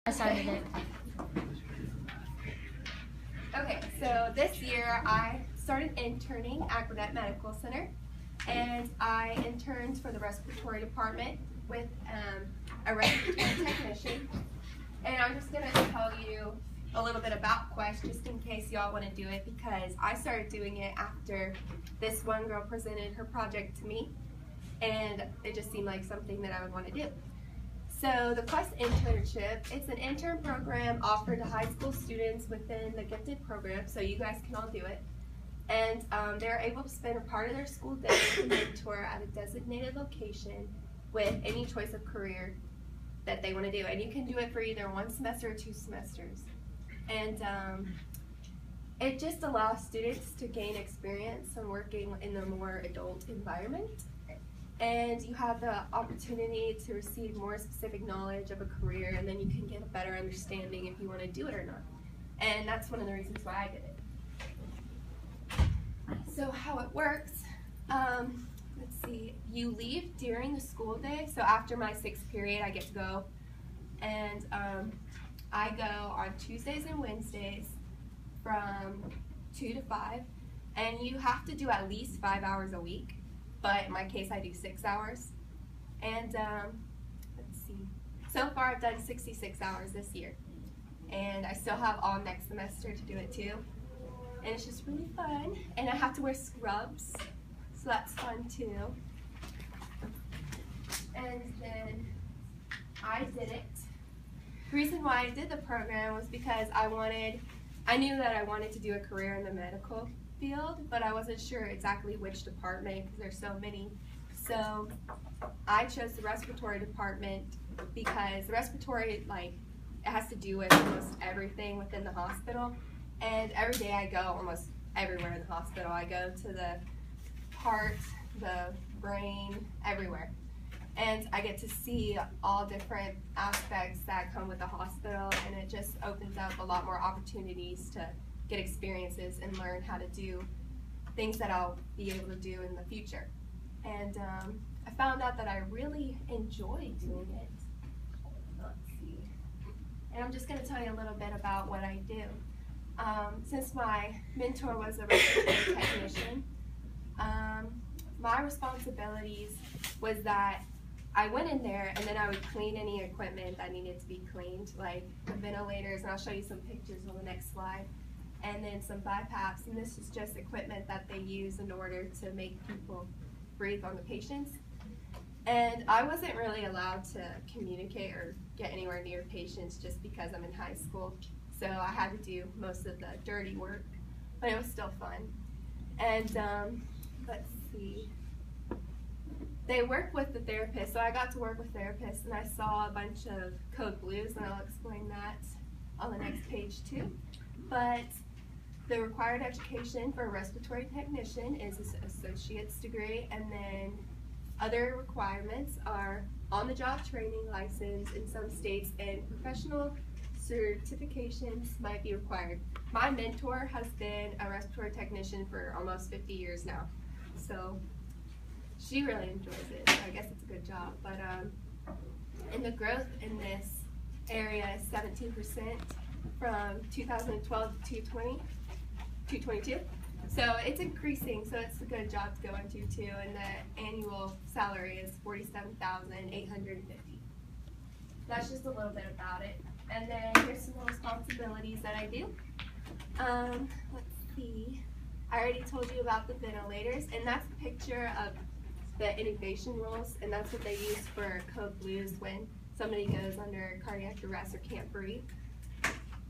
I started it. Okay, so this year I started interning at Gwinnett Medical Center, and I interned for the respiratory department with a respiratory technician. And I'm just going to tell you a little bit about Quest just in case y'all want to do it, because I started doing it after this one girl presented her project to me, and it just seemed like something that I would want to do. So the Quest Internship, it's an intern program offered to high school students within the gifted program, so you guys can all do it. And they're able to spend a part of their school day with a mentor at a designated location with any choice of career that they want to do. And you can do it for either 1 semester or 2 semesters. And it just allows students to gain experience on working in a more adult environment. And you have the opportunity to receive more specific knowledge of a career, and then you can get a better understanding if you want to do it or not. And that's one of the reasons why I did it. So how it works, let's see, you leave during the school day. So after my 6th period, I get to go. And I go on Tuesdays and Wednesdays from 2 to 5. And you have to do at least 5 hours a week. But in my case, I do 6 hours. And let's see, so far I've done 66 hours this year. And I still have all next semester to do it too. And it's just really fun. And I have to wear scrubs, so that's fun too. And then I did it. The reason why I did the program was because I knew that I wanted to do a career in the medical field, but I wasn't sure exactly which department because there's so many. So I chose the respiratory department because the respiratory, it has to do with almost everything within the hospital. And every day I go almost everywhere in the hospital. I go to the heart, the brain, everywhere. And I get to see all different aspects that come with the hospital, and it just opens up a lot more opportunities to get experiences and learn how to do things that I'll be able to do in the future. And I found out that I really enjoy doing it. Let's see. And I'm just going to tell you a little bit about what I do. Since my mentor was a respiratory technician, my responsibilities was that I went in there and then I would clean any equipment that needed to be cleaned, like the ventilators, and I'll show you some pictures on the next slide, and then some BiPAPs, and this is just equipment that they use in order to make people breathe on the patients. And I wasn't really allowed to communicate or get anywhere near patients just because I'm in high school, so I had to do most of the dirty work, but it was still fun. And let's see. They work with the therapist, so I got to work with therapists, and I saw a bunch of code blues, and I'll explain that on the next page too. But the required education for a respiratory technician is an associate's degree, and then other requirements are on-the-job training license in some states, and professional certifications might be required. My mentor has been a respiratory technician for almost 50 years now, so she really enjoys it, so I guess it's a good job. But and the growth in this area is 17% from 2012 to 2022. So it's increasing, so it's a good job to go into too, and the annual salary is $47,850. That's just a little bit about it. And then here's some more responsibilities that I do. Let's see. I already told you about the ventilators, and that's a picture of the intubation rules, and that's what they use for code blues when somebody goes under cardiac arrest or can't breathe.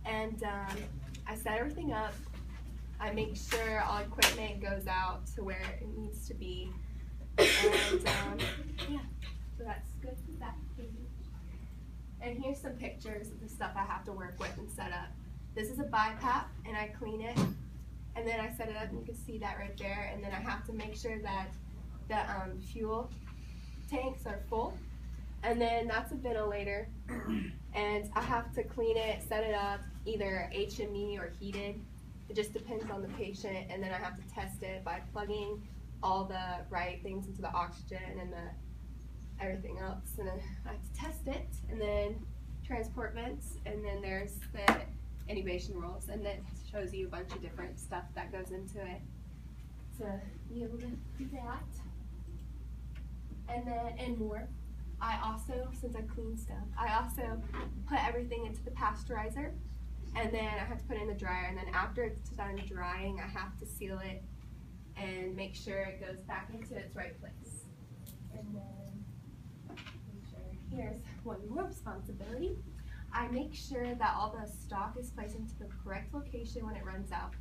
And I set everything up. I make sure all equipment goes out to where it needs to be. And yeah, so that's good for that page. And here's some pictures of the stuff I have to work with and set up. This is a BiPAP, and I clean it, and then I set it up, and you can see that right there. And then I have to make sure that the fuel tanks are full. And then that's a ventilator, and I have to clean it, set it up, either HME or heated. It just depends on the patient, and then I have to test it by plugging all the right things into the oxygen and the everything else, and then I have to test it and then transport vents, and then there's the intubation rolls, and that shows you a bunch of different stuff that goes into it to be able to do that. And then, and more. I also, since I clean stuff, I also put everything into the pasteurizer, and then I have to put it in the dryer, and then after it's done drying, I have to seal it and make sure it goes back into its right place. And then, here's one more responsibility. I make sure that all the stock is placed into the correct location when it runs out.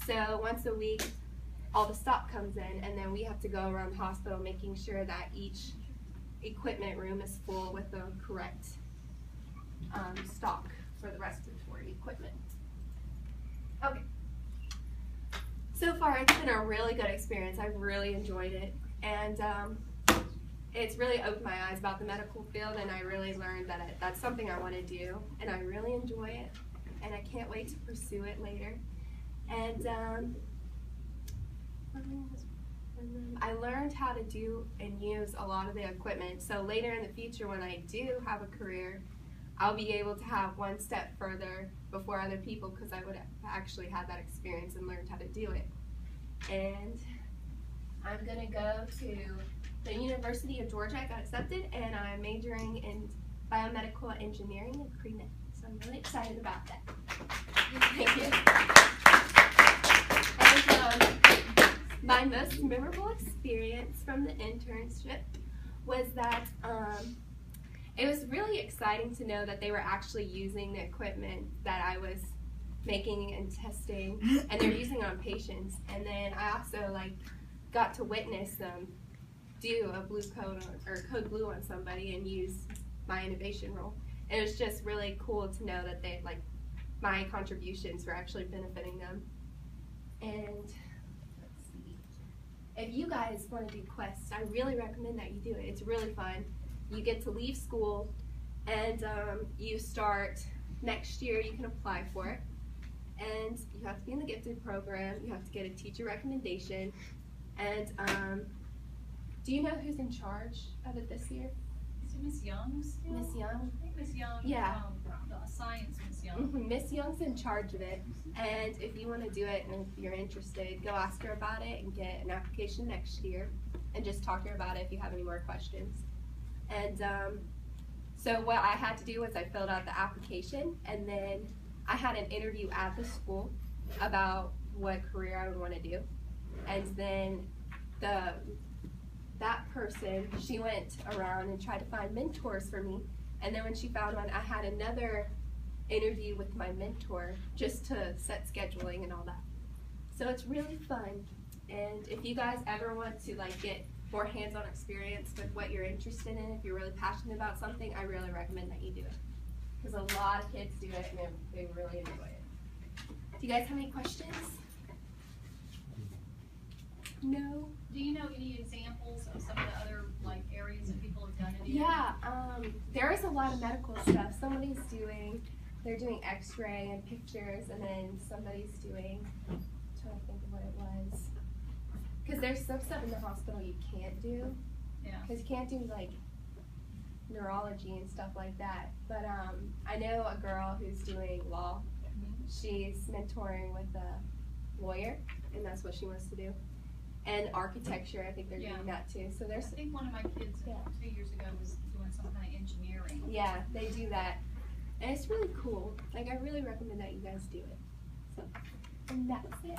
So once a week, all the stock comes in, and then we have to go around the hospital making sure that each equipment room is full with the correct stock for the respiratory equipment. Okay. So far, it's been a really good experience. I've really enjoyed it, and it's really opened my eyes about the medical field, and I really learned that that's something I want to do, and I really enjoy it, and I can't wait to pursue it later. And I learned how to do and use a lot of the equipment, so later in the future when I do have a career, I'll be able to have one step further before other people because I would have actually had that experience and learned how to do it. And I'm going to go to the University of Georgia. I got accepted, and I'm majoring in biomedical engineering and pre-med, so I'm really excited about that. Thank you. And my most memorable experience from the internship was that it was really exciting to know that they were actually using the equipment that I was making and testing, and they're using it on patients. And then I also got to witness them do a blue code or code blue on somebody and use my innovation role. It was just really cool to know that they my contributions were actually benefiting them. And let's see, if you guys want to do quests, I really recommend that you do it. It's really fun. You get to leave school, and you start next year. You can apply for it, and you have to be in the gifted program. You have to get a teacher recommendation, and do you know who's in charge of it this year? Is it Miss Young still? Miss Young? I think Miss Young. Yeah. The science Miss Young. Miss Young's in charge of it, and if you want to do it and if you're interested, go ask her about it and get an application next year, and just talk to her about it if you have any more questions. And so what I had to do was I filled out the application, and then I had an interview at the school about what career I would want to do. And then that person, she went around and tried to find mentors for me. And then when she found one, I had another interview with my mentor just to set scheduling and all that. So it's really fun. And if you guys ever want to get more hands-on experience with what you're interested in, if you're really passionate about something, I really recommend that you do it. Because a lot of kids do it and they really enjoy it. Do you guys have any questions? No? Do you know any examples of some of the other areas that people have done it in? Yeah, there is a lot of medical stuff. They're doing x-ray and pictures, and then somebody's doing, I'm trying to think of what it was. Because there's some stuff in the hospital you can't do. Yeah. Because you can't do neurology and stuff like that. But I know a girl who's doing law. She's mentoring with a lawyer, and that's what she wants to do. And architecture, I think they're doing that too. So I think one of my kids 2 years ago was doing some kind of engineering. Yeah, they do that. And it's really cool. I really recommend that you guys do it. So, and that's it.